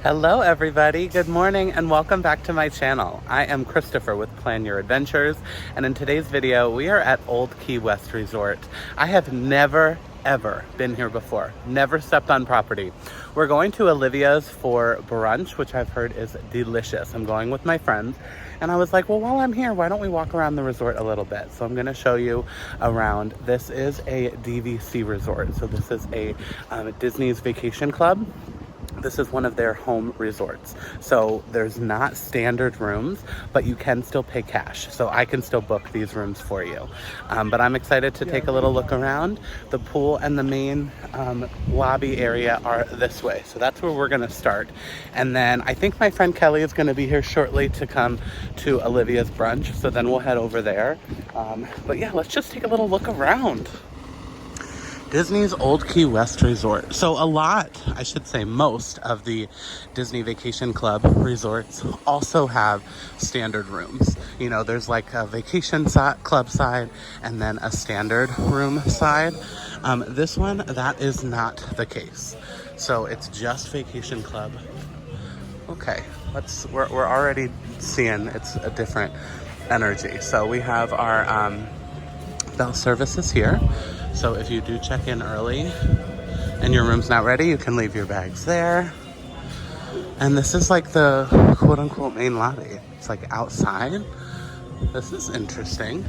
Hello everybody, good morning and welcome back to my channel. I am Christopher with Plan Your Adventures, and in today's video we are at Old Key West Resort. I have never ever been here before, never stepped on property. We're going to Olivia's for brunch, which I've heard is delicious. I'm going with my friends and I was like, well, while I'm here, why don't we walk around the resort a little bit? So I'm gonna show you around. This is a DVC resort, so this is a Disney's Vacation Club. This is one of their home resorts. So there's not standard rooms, but you can still pay cash. So I can still book these rooms for you. But I'm excited to take a little look around. The pool and the main lobby area are this way. So that's where we're gonna start. And then I think my friend Kelly is gonna be here shortly to come to Olivia's brunch. So then we'll head over there. But yeah, let's just take a little look around. Disney's Old Key West Resort. So I should say most of the Disney Vacation Club resorts also have standard rooms. You know, there's like a vacation club side and then a standard room side. This one, that is not the case. So it's just Vacation Club. Okay, we're already seeing it's a different energy. So we have our bell services here. So if you do check in early and your room's not ready, you can leave your bags there. And this is like the quote unquote main lobby. It's like outside. This is interesting.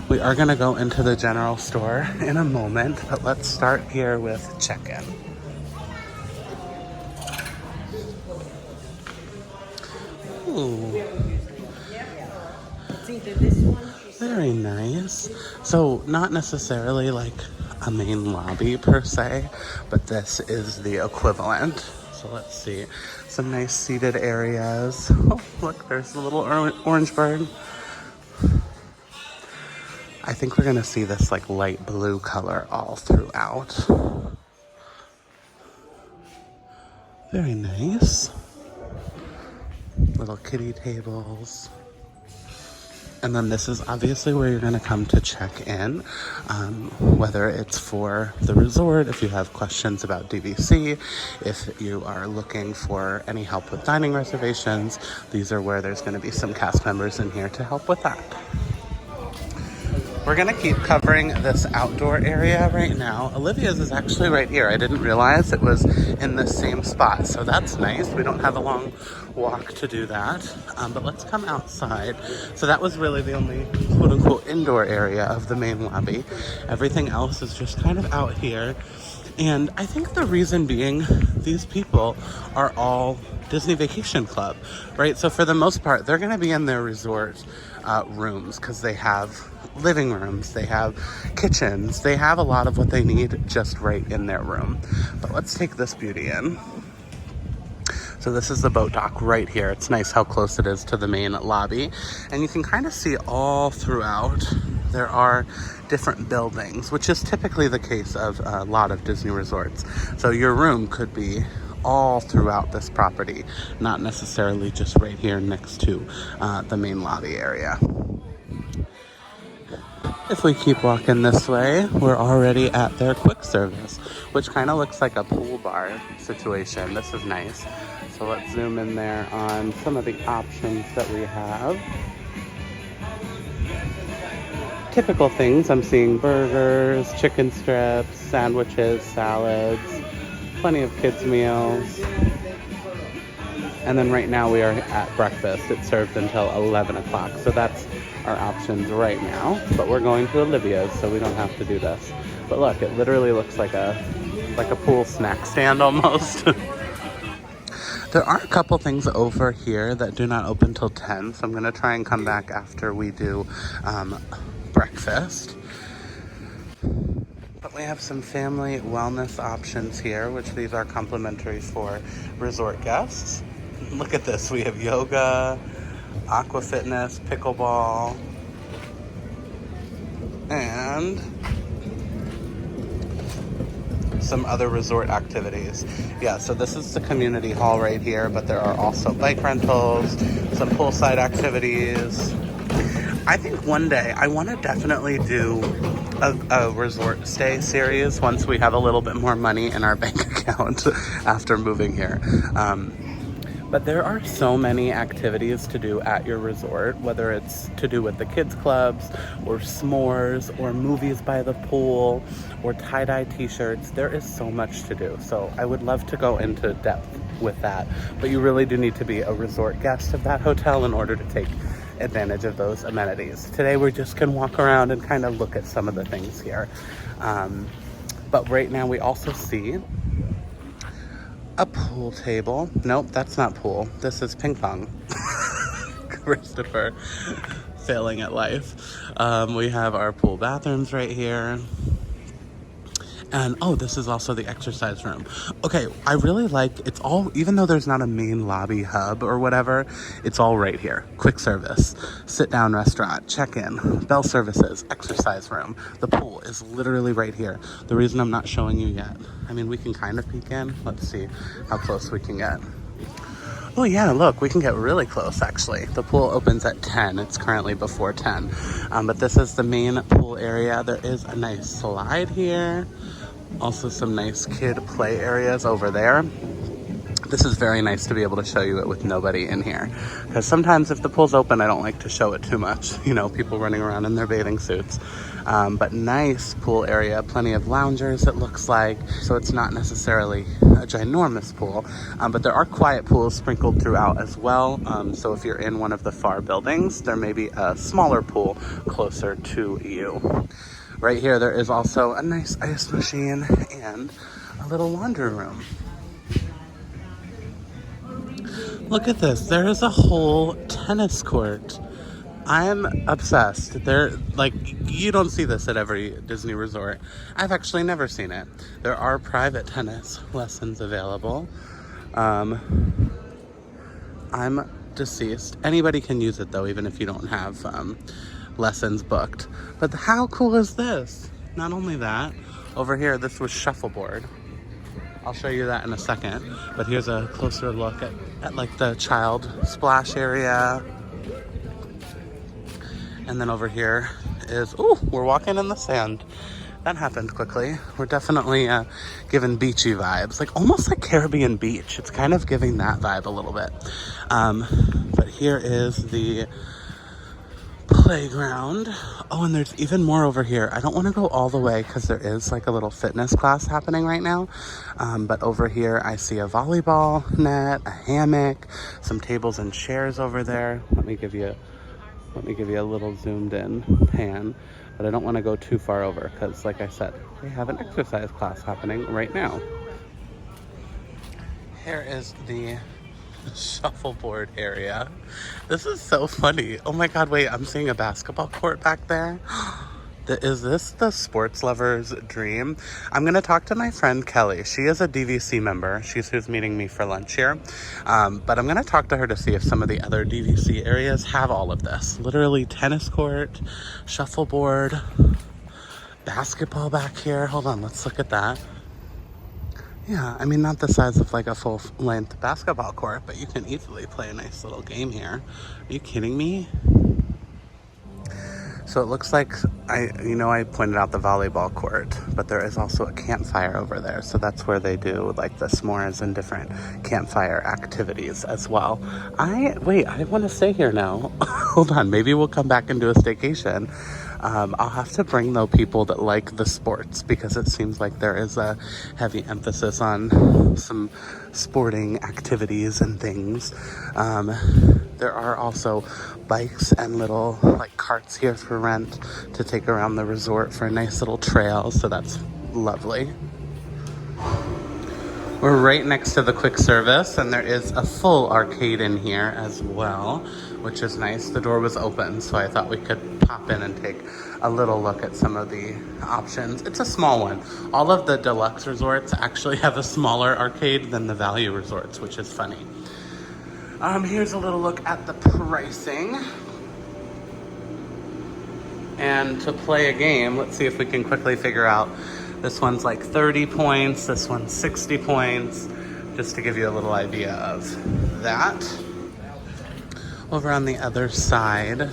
We are gonna go into the general store in a moment, but let's start here with check-in. Ooh. It's either this one. Very nice. So not necessarily like a main lobby per se, but this is the equivalent. So let's see. Some nice seated areas. Oh, look, there's a little orange bird. I think we're gonna see this like light blue color all throughout. Very nice. Little kiddie tables. And then this is obviously where you're gonna come to check in, whether it's for the resort, if you have questions about DVC, if you are looking for any help with dining reservations, these are where there's gonna be some cast members in here to help with that. We're gonna keep covering this outdoor area right now. Olivia's is actually right here. I didn't realize it was in the same spot, so that's nice. We don't have a long walk to do that, but let's come outside. So that was really the only quote unquote indoor area of the main lobby. Everything else is just kind of out here. And I think the reason being, these people are all Disney Vacation Club, right? So for the most part, they're gonna be in their resort rooms because they have living rooms, they have kitchens, they have a lot of what they need just right in their room. But let's take this beauty in. So this is the boat dock right here. It's nice how close it is to the main lobby. And you can kind of see all throughout, there are different buildings, which is typically the case of a lot of Disney resorts. So your room could be all throughout this property, not necessarily just right here next to the main lobby area. If we keep walking this way, we're already at their quick service, which kind of looks like a pool bar situation. This is nice. So let's zoom in there on some of the options that we have. Typical things, I'm seeing burgers, chicken strips, sandwiches, salads, plenty of kids' meals. And then right now we are at breakfast. It's served until 11 o'clock. So that's our options right now. But we're going to Olivia's, so we don't have to do this. But look, it literally looks like a pool snack stand almost. There are a couple things over here that do not open till 10. So I'm gonna try and come back after we do breakfast. But we have some family wellness options here, which these are complimentary for resort guests. Look at this, we have yoga, aqua fitness, pickleball, and some other resort activities. Yeah, so this is the community hall right here, but there are also bike rentals, some poolside activities. I think one day I want to definitely do a resort stay series once we have a little bit more money in our bank account. account after moving here. But there are so many activities to do at your resort, whether it's to do with the kids clubs or s'mores or movies by the pool or tie-dye t-shirts. There is so much to do. So I would love to go into depth with that, but you really do need to be a resort guest of that hotel in order to take advantage of those amenities. Today we're just gonna walk around and kind of look at some of the things here. But right now we also see a pool table. Nope, that's not pool. This is ping pong. Christopher, failing at life. We have our pool bathrooms right here. And oh, this is also the exercise room. Okay, I really like, it's all, even though there's not a main lobby hub or whatever, it's all right here. Quick service, sit down restaurant, check-in, bell services, exercise room. The pool is literally right here. The reason I'm not showing you yet, I mean, we can kind of peek in. Let's see how close we can get. Oh yeah, look, we can get really close actually. The pool opens at 10. It's currently before 10. But this is the main pool area. There is a nice slide here. Also some nice kid play areas over there. This is very nice to be able to show you it with nobody in here. Because sometimes if the pool's open, I don't like to show it too much. You know, people running around in their bathing suits. But nice pool area, plenty of loungers it looks like. So it's not necessarily a ginormous pool, but there are quiet pools sprinkled throughout as well. So if you're in one of the far buildings, there may be a smaller pool closer to you. Right here, there is also a nice ice machine and a little laundry room. Look at this, there is a whole tennis court. I'm obsessed. They're like, you don't see this at every Disney resort. I've actually never seen it. There are private tennis lessons available. I'm deceased. Anybody can use it though, even if you don't have lessons booked. But how cool is this? Not only that, over here, this was shuffleboard. I'll show you that in a second. But here's a closer look at like the child splash area. And then over here is, ooh, we're walking in the sand. That happened quickly. We're definitely giving beachy vibes, like almost like Caribbean beach. It's kind of giving that vibe a little bit. But here is the playground. Oh, and there's even more over here. I don't want to go all the way because there is like a little fitness class happening right now. But over here I see a volleyball net, a hammock, some tables and chairs over there. Let me give you a little zoomed in pan, but I don't want to go too far over because like I said, they have an exercise class happening right now. Here is the shuffleboard area. This is so funny. Oh my God, wait, I'm seeing a basketball court back there. Is this the sports lover's dream? I'm gonna talk to my friend Kelly. She is a DVC member. She's who's meeting me for lunch here. But I'm gonna talk to her to see if some of the other DVC areas have all of this. Literally tennis court, shuffleboard, basketball back here. Hold on, let's look at that. Yeah, I mean, not the size of like a full-length basketball court, but you can easily play a nice little game here. Are you kidding me? So it looks like, I pointed out the volleyball court, but there is also a campfire over there. So that's where they do like the s'mores and different campfire activities as well. I want to stay here now. Hold on, maybe we'll come back and do a staycation. I'll have to bring though people that like the sports because it seems like there is a heavy emphasis on some sporting activities and things. There are also bikes and little like carts here for rent to take around the resort for a nice little trail, so that's lovely. We're right next to the quick service and there is a full arcade in here as well, which is nice. The door was open, so I thought we could pop in and take a little look at some of the options. It's a small one. All of the deluxe resorts actually have a smaller arcade than the value resorts, which is funny. Here's a little look at the pricing. And to play a game, let's see if we can quickly figure out. This one's like 30 points, this one's 60 points, just to give you a little idea of that. Over on the other side,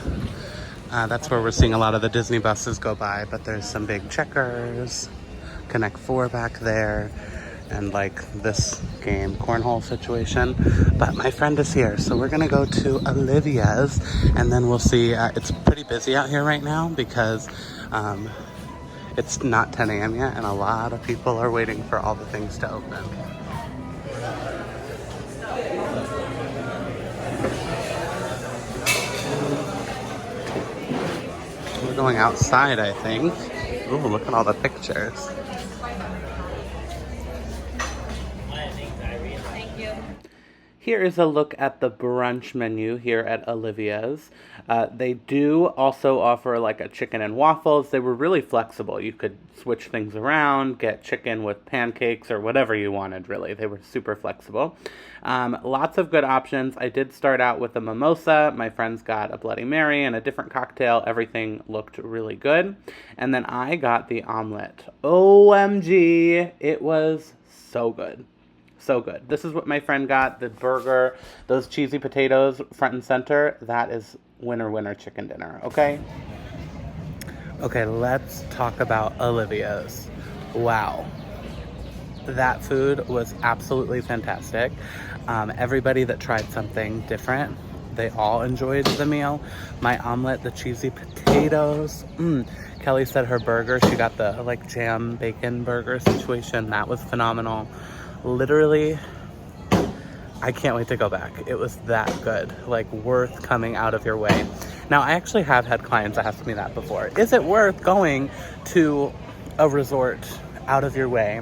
that's where we're seeing a lot of the Disney buses go by, but there's some big checkers, Connect 4 back there, and like this game, cornhole situation. But my friend is here, so we're gonna go to Olivia's, and then we'll see. It's pretty busy out here right now because it's not 10 a.m. yet, and a lot of people are waiting for all the things to open. We're going outside, I think. Ooh, look at all the pictures. Here is a look at the brunch menu here at Olivia's. They do also offer like a chicken and waffles. They were really flexible. You could switch things around, get chicken with pancakes or whatever you wanted, really. They were super flexible. Lots of good options. I did start out with a mimosa. My friends got a Bloody Mary and a different cocktail. Everything looked really good. And then I got the omelet. OMG, it was so good. So good. This is what my friend got. The burger, those cheesy potatoes front and center. That is winner chicken dinner, okay? Okay, let's talk about Olivia's. Wow. That food was absolutely fantastic. Everybody that tried something different, they all enjoyed the meal. My omelet, the cheesy potatoes. Kelly said her burger, she got the like jam bacon burger situation. That was phenomenal. Literally, I can't wait to go back. It was that good, like worth coming out of your way. Now, I actually have had clients ask me that before. Is it worth going to a resort out of your way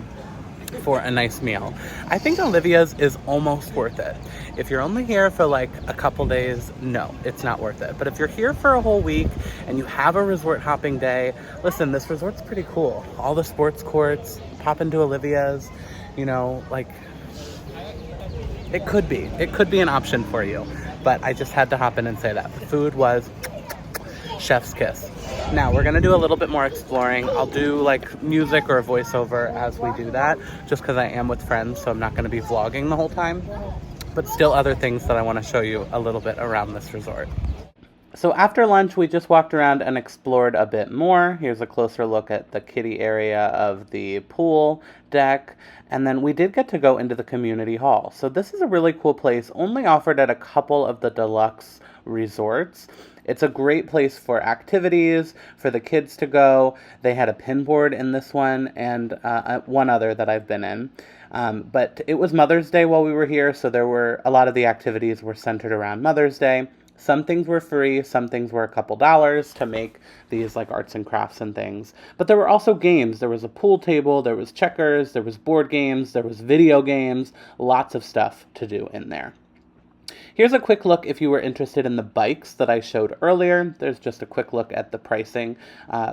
for a nice meal? I think Olivia's is almost worth it. If you're only here for like a couple days, no, it's not worth it. But if you're here for a whole week and you have a resort hopping day, listen, this resort's pretty cool. All the sports courts, pop into Olivia's. You know, like, it could be an option for you, but I just had to hop in and say that. The food was chef's kiss. Now, we're gonna do a little bit more exploring. I'll do like music or a voiceover as we do that, just because I am with friends, so I'm not gonna be vlogging the whole time, but still other things that I wanna show you a little bit around this resort. So after lunch, we just walked around and explored a bit more. Here's a closer look at the kiddie area of the pool deck. And then we did get to go into the community hall. So this is a really cool place, only offered at a couple of the deluxe resorts. It's a great place for activities, for the kids to go. They had a pinboard in this one and one other that I've been in. But it was Mother's Day while we were here, so there were a lot of the activities were centered around Mother's Day. Some things were free, some things were a couple dollars to make these like arts and crafts and things. But there were also games. There was a pool table, there was checkers, there was board games, there was video games, lots of stuff to do in there. Here's a quick look if you were interested in the bikes that I showed earlier. There's just a quick look at the pricing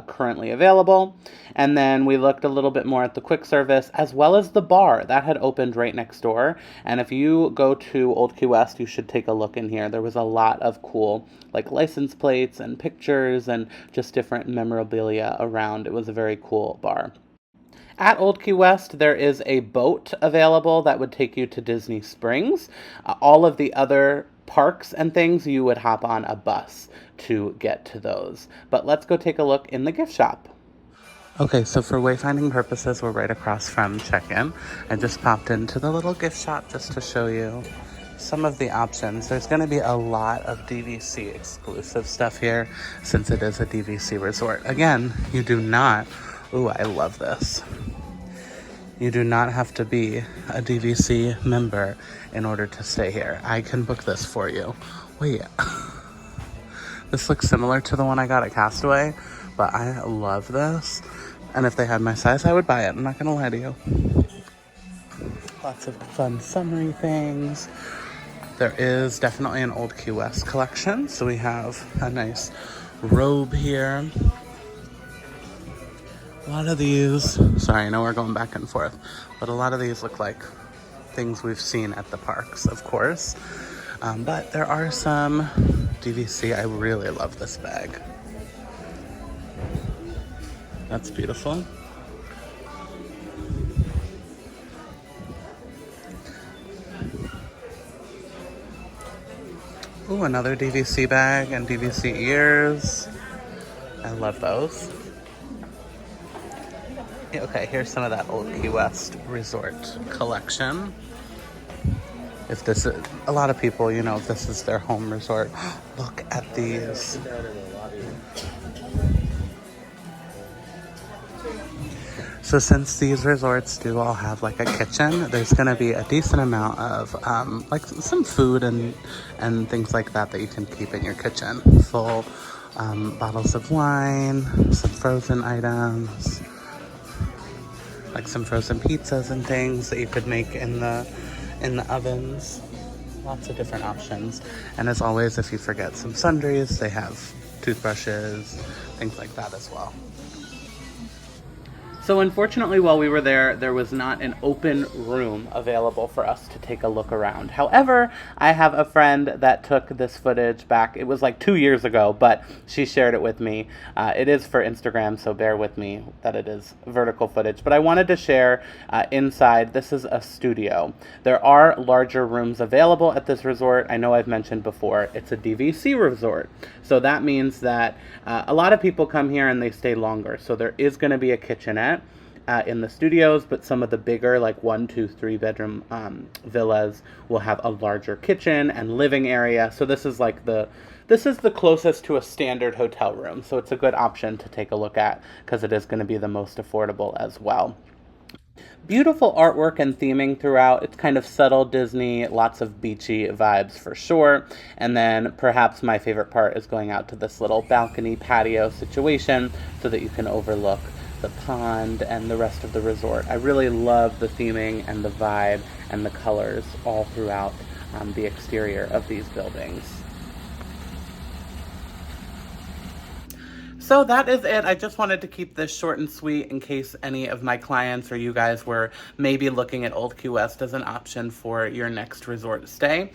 currently available. And then we looked a little bit more at the quick service as well as the bar. That had opened right next door. And if you go to Old Key West, you should take a look in here. There was a lot of cool like license plates and pictures and just different memorabilia around. It was a very cool bar. At Old Key West, there is a boat available that would take you to Disney Springs. All of the other parks and things, you would hop on a bus to get to those. But let's go take a look in the gift shop. Okay, so for wayfinding purposes, we're right across from check-in. I just popped into the little gift shop just to show you some of the options. There's going to be a lot of DVC exclusive stuff here since it is a DVC resort. Again, you do not... Ooh, I love this. You do not have to be a DVC member in order to stay here. I can book this for you. Wait. This looks similar to the one I got at Castaway, but I love this. And if they had my size, I would buy it. I'm not gonna lie to you. Lots of fun summery things. There is definitely an Old Key West collection. So we have a nice robe here. A lot of these, sorry, I know we're going back and forth, but a lot of these look like things we've seen at the parks, of course. But there are some DVC. I really love this bag. That's beautiful. Ooh, another DVC bag and DVC ears. I love those. Okay, here's some of that Old Key West resort collection. If this is, a lot of people, you know, this is their home resort. Look at these. So since these resorts do all have like a kitchen, there's going to be a decent amount of like some food and things like that that you can keep in your kitchen. Full bottles of wine, some frozen items, like some frozen pizzas and things that you could make in the ovens. Lots of different options. And as always, if you forget some sundries, they have toothbrushes, things like that as well. So unfortunately, while we were there was not an open room available for us to take a look around. However, I have a friend that took this footage back. It was like 2 years ago, but she shared it with me. It is for Instagram, so bear with me that it is vertical footage. But I wanted to share inside. This is a studio. There are larger rooms available at this resort. I know I've mentioned before, it's a DVC resort. So that means that a lot of people come here and they stay longer. So there is going to be a kitchenette in the studios, but some of the bigger, like 1, 2, 3 bedroom villas will have a larger kitchen and living area. So this is the closest to a standard hotel room. So it's a good option to take a look at because it is going to be the most affordable as well. Beautiful artwork and theming throughout. It's kind of subtle Disney, lots of beachy vibes for sure. And then perhaps my favorite part is going out to this little balcony patio situation so that you can overlook the pond and the rest of the resort. I really love the theming and the vibe and the colors all throughout the exterior of these buildings. So that is it. I just wanted to keep this short and sweet in case any of my clients or you guys were maybe looking at Old Key West as an option for your next resort stay.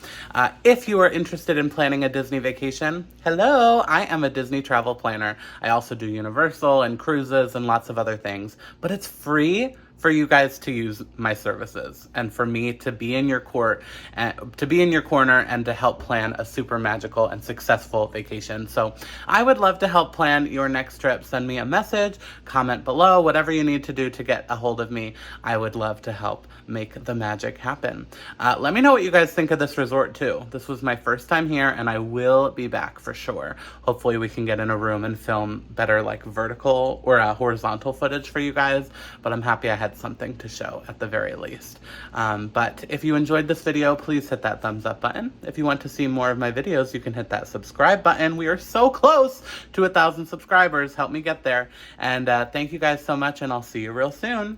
If you are interested in planning a Disney vacation, hello, I am a Disney travel planner. I also do Universal and cruises and lots of other things, but it's free for you guys to use my services and for me to be in your corner and to help plan a super magical and successful vacation. So I would love to help plan your next trip. Send me a message, comment below, whatever you need to do to get a hold of me. I would love to help make the magic happen. Let me know what you guys think of this resort too. This was my first time here and I will be back for sure. Hopefully we can get in a room and film better like vertical or horizontal footage for you guys, but I'm happy I had something to show at the very least. But if you enjoyed this video, please hit that thumbs up button. If you want to see more of my videos, you can hit that subscribe button. We are so close to 1,000 subscribers. Help me get there. And thank you guys so much, and I'll see you real soon.